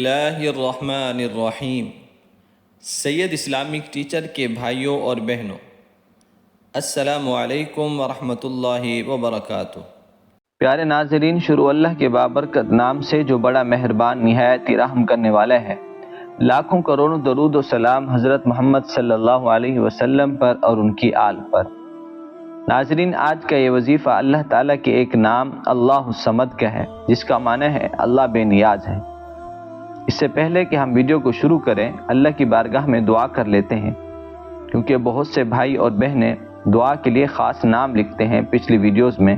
اللہ الرحمن الرحیم۔ سید Islamic teacher کے بھائیوں اور بہنوں، السلام علیکم ورحمۃ اللہ وبرکاتہ۔ پیارے ناظرین، شروع اللہ کے بابرکت نام سے جو بڑا مہربان نہایت ہی رحم کرنے والا ہے۔ لاکھوں کروڑوں درود و سلام حضرت محمد صلی اللہ علیہ وسلم پر اور ان کی آل پر۔ ناظرین، آج کا یہ وظیفہ اللہ تعالیٰ کے ایک نام اللہ الصمد کا ہے، جس کا معنی ہے اللہ بے نیاز ہے۔ اس سے پہلے کہ ہم ویڈیو کو شروع کریں، اللہ کی بارگاہ میں دعا کر لیتے ہیں، کیونکہ بہت سے بھائی اور بہنیں دعا کے لیے خاص نام لکھتے ہیں پچھلی ویڈیوز میں۔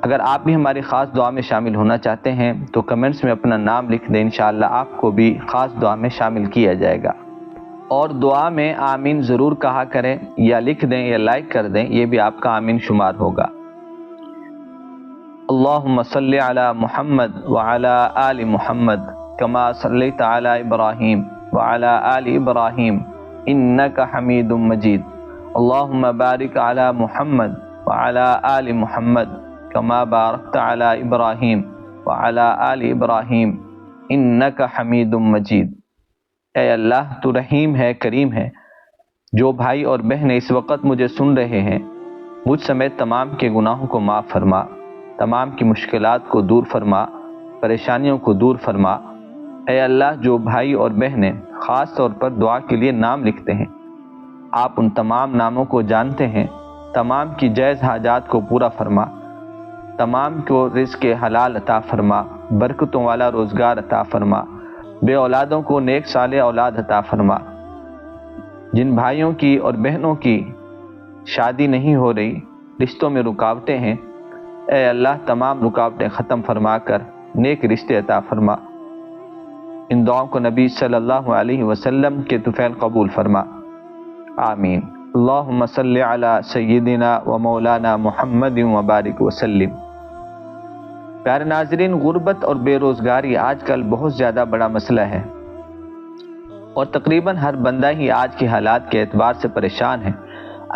اگر آپ بھی ہماری خاص دعا میں شامل ہونا چاہتے ہیں تو کمنٹس میں اپنا نام لکھ دیں، انشاءاللہ آپ کو بھی خاص دعا میں شامل کیا جائے گا۔ اور دعا میں آمین ضرور کہا کریں، یا لکھ دیں یا لائک کر دیں، یہ بھی آپ کا آمین شمار ہوگا۔ اللہم صلی علی محمد وعلی آل محمد کما صلیت علی ابراہیم وعلی آل ابراہیم انک حمید مجید۔ اللہم بارک علی محمد وعلی آل محمد کما بارکت علی ابراہیم وعلی آل ابراہیم انک حمید مجید۔ اے اللہ، تو رحیم ہے، کریم ہے۔ جو بھائی اور بہنیں اس وقت مجھے سن رہے ہیں، مجھ سمیت تمام کے گناہوں کو معاف فرما، تمام کی مشکلات کو دور فرما، پریشانیوں کو دور فرما۔ اے اللہ، جو بھائی اور بہنیں خاص طور پر دعا کے لیے نام لکھتے ہیں، آپ ان تمام ناموں کو جانتے ہیں، تمام کی جائز حاجات کو پورا فرما، تمام کو رزق حلال عطا فرما، برکتوں والا روزگار عطا فرما، بے اولادوں کو نیک صالح اولاد عطا فرما۔ جن بھائیوں کی اور بہنوں کی شادی نہیں ہو رہی، رشتوں میں رکاوٹیں ہیں، اے اللہ تمام رکاوٹیں ختم فرما کر نیک رشتے عطا فرما۔ ان دعاؤں کو نبی صلی اللہ علیہ وسلم کے طفیل قبول فرما، آمین۔ اللہم صلی علی سیدنا و مولانا محمد وبارک وسلم۔ پیارے ناظرین، غربت اور بے روزگاری آج کل بہت زیادہ بڑا مسئلہ ہے، اور تقریباً ہر بندہ ہی آج کے حالات کے اعتبار سے پریشان ہے۔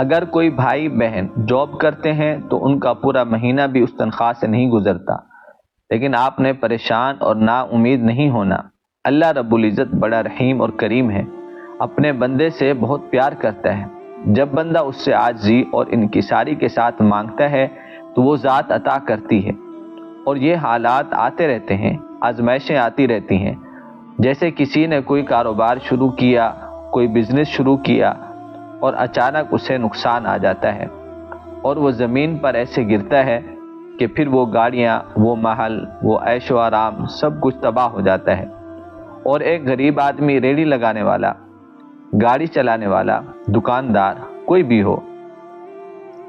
اگر کوئی بھائی بہن جاب کرتے ہیں تو ان کا پورا مہینہ بھی اس تنخواہ سے نہیں گزرتا، لیکن آپ نے پریشان اور نا امید نہیں ہونا۔ اللہ رب العزت بڑا رحیم اور کریم ہے، اپنے بندے سے بہت پیار کرتا ہے۔ جب بندہ اس سے عاجزی اور انکساری کے ساتھ مانگتا ہے تو وہ ذات عطا کرتی ہے، اور یہ حالات آتے رہتے ہیں، آزمائشیں آتی رہتی ہیں۔ جیسے کسی نے کوئی کاروبار شروع کیا، کوئی بزنس شروع کیا، اور اچانک اسے نقصان آ جاتا ہے، اور وہ زمین پر ایسے گرتا ہے کہ پھر وہ گاڑیاں، وہ محل، وہ عیش و آرام سب کچھ تباہ ہو جاتا ہے۔ اور ایک غریب آدمی، ریڑھی لگانے والا، گاڑی چلانے والا، دکاندار، کوئی بھی ہو،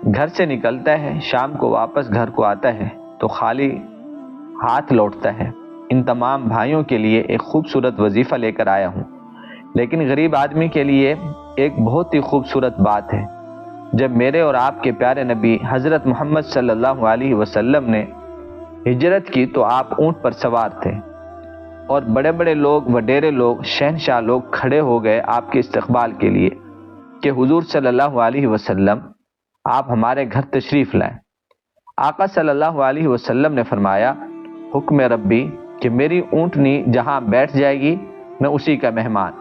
گھر سے نکلتا ہے، شام کو واپس گھر کو آتا ہے تو خالی ہاتھ لوٹتا ہے۔ ان تمام بھائیوں کے لیے ایک خوبصورت وظیفہ لے کر آیا ہوں، لیکن غریب آدمی کے لیے ایک بہت ہی خوبصورت بات ہے۔ جب میرے اور آپ کے پیارے نبی حضرت محمد صلی اللہ علیہ وسلم نے ہجرت کی تو آپ اونٹ پر سوار تھے، اور بڑے بڑے لوگ، وڈیرے لوگ، شہنشاہ لوگ کھڑے ہو گئے آپ کے استقبال کے لیے کہ حضور صلی اللہ علیہ وسلم، آپ ہمارے گھر تشریف لائیں۔ آقا صلی اللہ علیہ وسلم نے فرمایا، حکم ربی کہ میری اونٹنی جہاں بیٹھ جائے گی میں اسی کا مہمان۔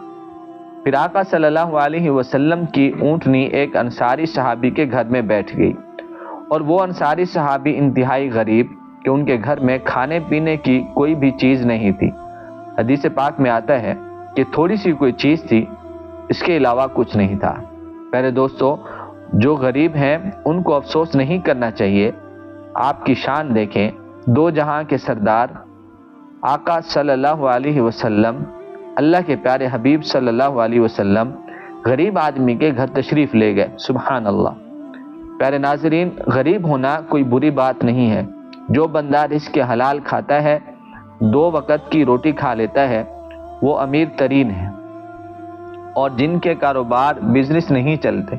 پھر آقا صلی اللہ علیہ وسلم کی اونٹنی ایک انصاری صحابی کے گھر میں بیٹھ گئی، اور وہ انصاری صحابی انتہائی غریب کہ ان کے گھر میں کھانے پینے کی کوئی بھی چیز نہیں تھی۔ حدیث پاک میں آتا ہے کہ تھوڑی سی کوئی چیز تھی، اس کے علاوہ کچھ نہیں تھا۔ پیارے دوستو، جو غریب ہیں ان کو افسوس نہیں کرنا چاہیے۔ آپ کی شان دیکھیں، دو جہاں کے سردار آقا صلی اللہ علیہ وسلم، اللہ کے پیارے حبیب صلی اللہ علیہ وسلم غریب آدمی کے گھر تشریف لے گئے، سبحان اللہ۔ پیارے ناظرین، غریب ہونا کوئی بری بات نہیں ہے۔ جو بندہ رزق حلال کھاتا ہے، 2 وقت کی روٹی کھا لیتا ہے، وہ امیر ترین ہے۔ اور جن کے کاروبار، بزنس نہیں چلتے،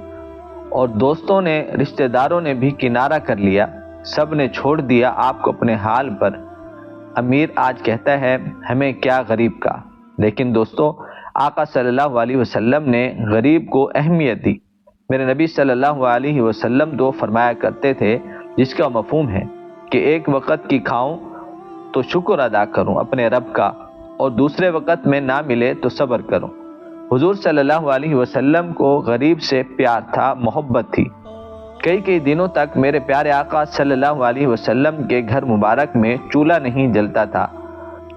اور دوستوں نے، رشتہ داروں نے بھی کنارہ کر لیا، سب نے چھوڑ دیا آپ کو اپنے حال پر، امیر آج کہتا ہے ہمیں کیا غریب کا۔ لیکن دوستو، آقا صلی اللہ علیہ وسلم نے غریب کو اہمیت دی۔ میرے نبی صلی اللہ علیہ وسلم تو فرمایا کرتے تھے، جس کا مفہوم ہے کہ ایک وقت کی کھاؤں تو شکر ادا کروں اپنے رب کا، اور دوسرے وقت میں نہ ملے تو صبر کرو۔ حضور صلی اللہ علیہ وسلم کو غریب سے پیار تھا، محبت تھی۔ کئی دنوں تک میرے پیارے آقا صلی اللہ علیہ وسلم کے گھر مبارک میں چولہا نہیں جلتا تھا،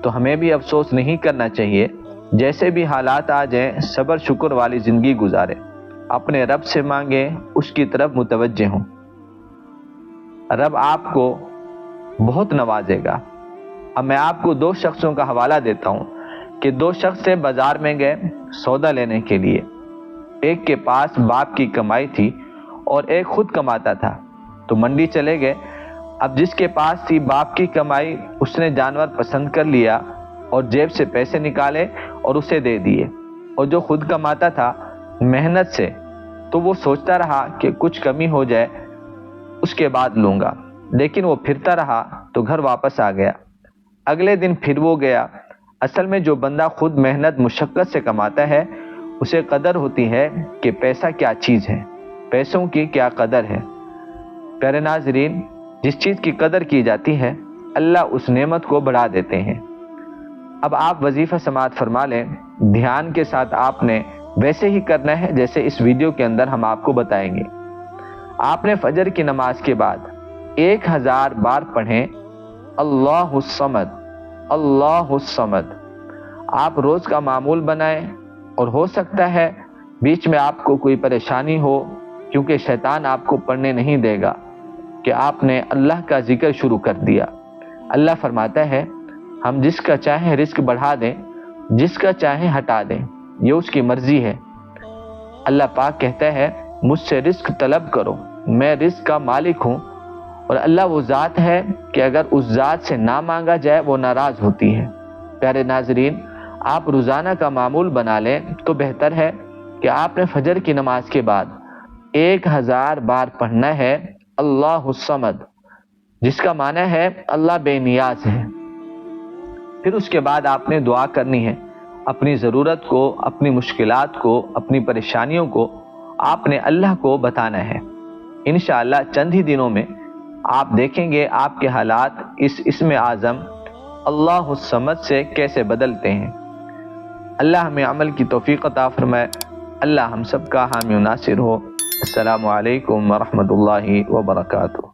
تو ہمیں بھی افسوس نہیں کرنا چاہیے۔ جیسے بھی حالات آ جائیں، صبر شکر والی زندگی گزارے، اپنے رب سے مانگیں، اس کی طرف متوجہ ہوں، رب آپ کو بہت نوازے گا۔ اب میں آپ کو 2 شخصوں کا حوالہ دیتا ہوں کہ 2 شخص سے بازار میں گئے سودا لینے کے لیے۔ ایک کے پاس باپ کی کمائی تھی اور ایک خود کماتا تھا، تو منڈی چلے گئے۔ اب جس کے پاس تھی باپ کی کمائی، اس نے جانور پسند کر لیا اور جیب سے پیسے نکالے اور اسے دے دیے، اور جو خود کماتا تھا محنت سے، تو وہ سوچتا رہا کہ کچھ کمی ہو جائے اس کے بعد لوں گا، لیکن وہ پھرتا رہا تو گھر واپس آ گیا۔ اگلے دن پھر وہ گیا۔ اصل میں جو بندہ خود محنت مشقت سے کماتا ہے، اسے قدر ہوتی ہے کہ پیسہ کیا چیز ہے، پیسوں کی کیا قدر ہے۔ پیارے ناظرین، جس چیز کی قدر کی جاتی ہے، اللہ اس نعمت کو بڑھا دیتے ہیں۔ اب آپ وظیفہ سماعت فرما لیں۔ دھیان کے ساتھ آپ نے ویسے ہی کرنا ہے جیسے اس ویڈیو کے اندر ہم آپ کو بتائیں گے۔ آپ نے فجر کی نماز کے بعد 1000 بار پڑھیں اللہ الصمد، اللہ الصمد۔ آپ روز کا معمول بنائیں، اور ہو سکتا ہے بیچ میں آپ کو کوئی پریشانی ہو، کیونکہ شیطان آپ کو پڑھنے نہیں دے گا کہ آپ نے اللہ کا ذکر شروع کر دیا۔ اللہ فرماتا ہے ہم جس کا چاہیں رزق بڑھا دیں، جس کا چاہیں ہٹا دیں، یہ اس کی مرضی ہے۔ اللہ پاک کہتا ہے مجھ سے رزق طلب کرو، میں رزق کا مالک ہوں، اور اللہ وہ ذات ہے کہ اگر اس ذات سے نہ مانگا جائے وہ ناراض ہوتی ہے۔ پیارے ناظرین، آپ روزانہ کا معمول بنا لیں تو بہتر ہے کہ آپ نے فجر کی نماز کے بعد 1000 بار پڑھنا ہے اللہ الصمد، جس کا معنی ہے اللہ بے نیاز ہے۔ پھر اس کے بعد آپ نے دعا کرنی ہے، اپنی ضرورت کو، اپنی مشکلات کو، اپنی پریشانیوں کو آپ نے اللہ کو بتانا ہے۔ انشاءاللہ چند ہی دنوں میں آپ دیکھیں گے آپ کے حالات اس اسم اعظم اللہ الصمد سے کیسے بدلتے ہیں۔ اللہ ہمیں عمل کی توفیق عطا فرمائے۔ اللہ ہم سب کا حامی و ناصر ہو۔ السلام علیکم ورحمۃ اللہ وبرکاتہ۔